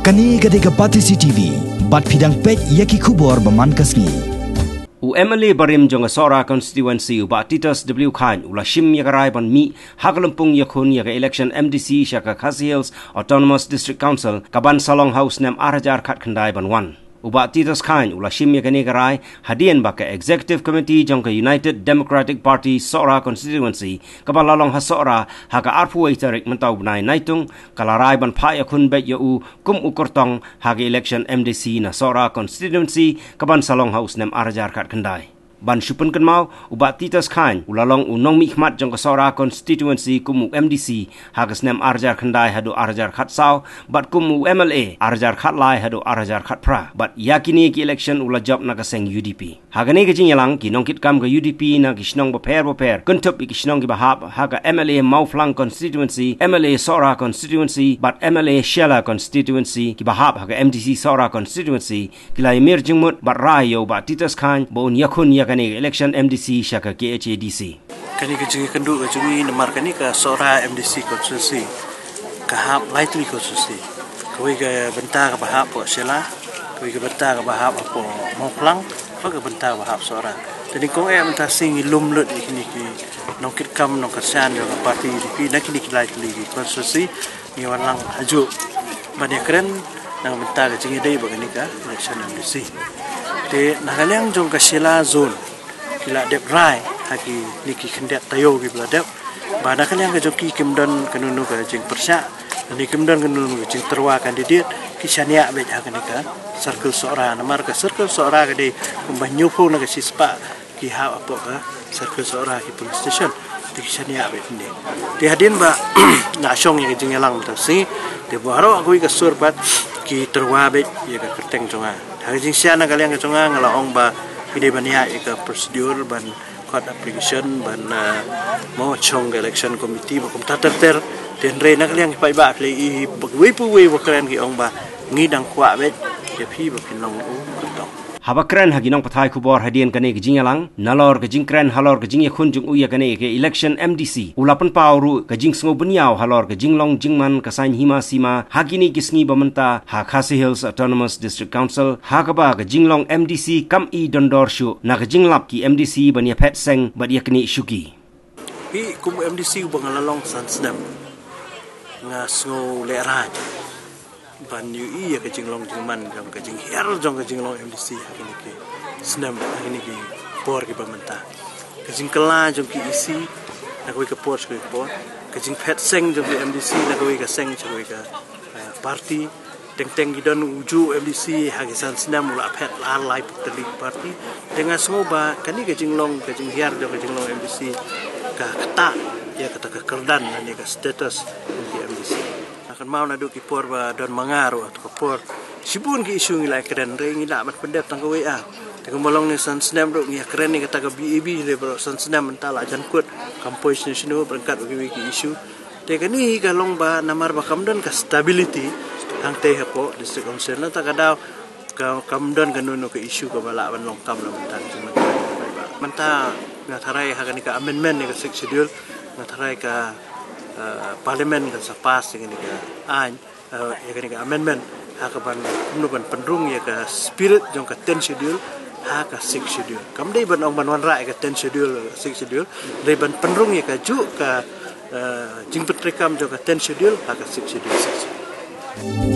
Kani gadega Pati CCTV, bat pidang pet yaki kubor baman kasngi. MLA barim jong Sohra constituency uba titas W Chyne ula shim yakarai ban mi hagalampung Ïakhun yaga election MDC shaka Khasi Hills Autonomous District Council kaban Salong House nem arajar khat khandai ban wan. Uba titas Chyne ula shim yakani garai hadian baka executive committee jong United Democratic Party Sohra constituency kaban lalong ha Sohra haga arpu itarik mentau benai naitung kalarai ban pa Ïakhun bet yau kum ukurtong haga election MDC na Sohra constituency kaban Salong House nem arajar khat khandai. Ban syupun kenmau ubat titas Chyne ulalong unong mikmat jong Sohra constituency kumu MDC hagas nem arjar khandai hadu arjar khat saw bat kumu MLA arjar khat lai hadu arjar khat pra bat yakini ki election ula job na kaseng UDP hagani ke jingyalang ki nongkit kam ke UDP na kisnong boper kuntup kisnong ki bahap haga MLA Mauflang constituency MLA Sohra constituency bat MLA Shela constituency ki bahap haga MDC Sohra constituency kilai mir jingmut bat rayo bat titas Chyne bon Ïakhun kani election MDC shaka KHADC. Kani kejungi kendu kejungi nemar kani ke Sohra MDC konstitusi kahap lightly konstitusi. Kau ke bentar ke bahap po Shela, kau ke bentar ke bahap po Mauflang, kau ke bentar bahap Sohra. Jadi kau bentar sing ilum lut kini ki nongkit kam nongkasan juga parti UDP nak kini lightly konstitusi ni walang haju. Banyak keren nang bentar kejungi day begini ke election MDC. Te nagalang jong Shela zone kila dep rai haki niki kendet tayo ki bla dep bana kaliang ke joki kimdon kanunu ka jing persya ni kimdon kanunu jing terwa kandidat ki syania be ha kanika circle Sohra namar ka circle Sohra ka de kumbanyupo na ka sispa ki ha apo ka circle Sohra ki police station ti syania be ni ti hadin ba na syong ni jing yalang ta si te baro aku ka surbat ki terwa be ya ka kerteng jonga hajing siana kalian ke jonga ngalaong ba ide bania ka prosedur ban court application ban mo chong election committee bakum tater ten re nak kalian ki Paidbah play I bagwi puwi bakran ki ong ba ngidang kwa be ke phi ba pinong u tong Habakran haginong pathai kubor hadian kane ke jingyalang nalor ke jingkran halor ke jing Ïakhun jung uya kane ke election MDC ulapan pauru ke jing sngo beniau halor ke jinglong jingman kasain hima sima hagini kisngi bamenta ha Khasi Hills Autonomous District Council hagaba ke jinglong MDC kam I dondor shu na ke jinglap ki MDC bania pet seng badia kini shuki hi kum MDC bangalalong sansdam nga sngo leraj ban yu ya ke jinglong jingman jong ke jing her jong ke jinglong MDC hakini ke snam hakini ke por ke bamenta ke jing kala jong ki isi na ko ke por ke jing pet seng jong ke MDC na ko ke seng jong ke party teng gidon uju MDC hagisan snam ula pet la lai putli party dengan soba kani ke jinglong ke jing her jong ke jinglong MDC ka kata ya kata ke kerdan ni ke status ke MDC akan mau nadu ki por ba don mangaru atau por sibun ki isu ngilai keren re ngila mat pendep tang kowe a teng molong ni san snam ro ngi keren ni kata ke BEB le bro san snam mentala jan kut kampus nasional berangkat bagi isu te kani galong ba namar ba kamdon ka stability hang te hapo district council na ta kadau ka kamdon kanunu ke isu ka bala ban long kam la mentan menta ngatharai hakani ka amendment ni ka schedule ngatharai ka parlimen kan sapas dengan ini an ya kan amendment hakaban kumnuban pendrung ya ka spirit jong ka 10 schedule ha ka 6 schedule kam dei ban ong ban wan rai ka 10 schedule 6 schedule dei ban pendrung ya ka ju ka jing petrekam jong ka 10 schedule ha ka 6 schedule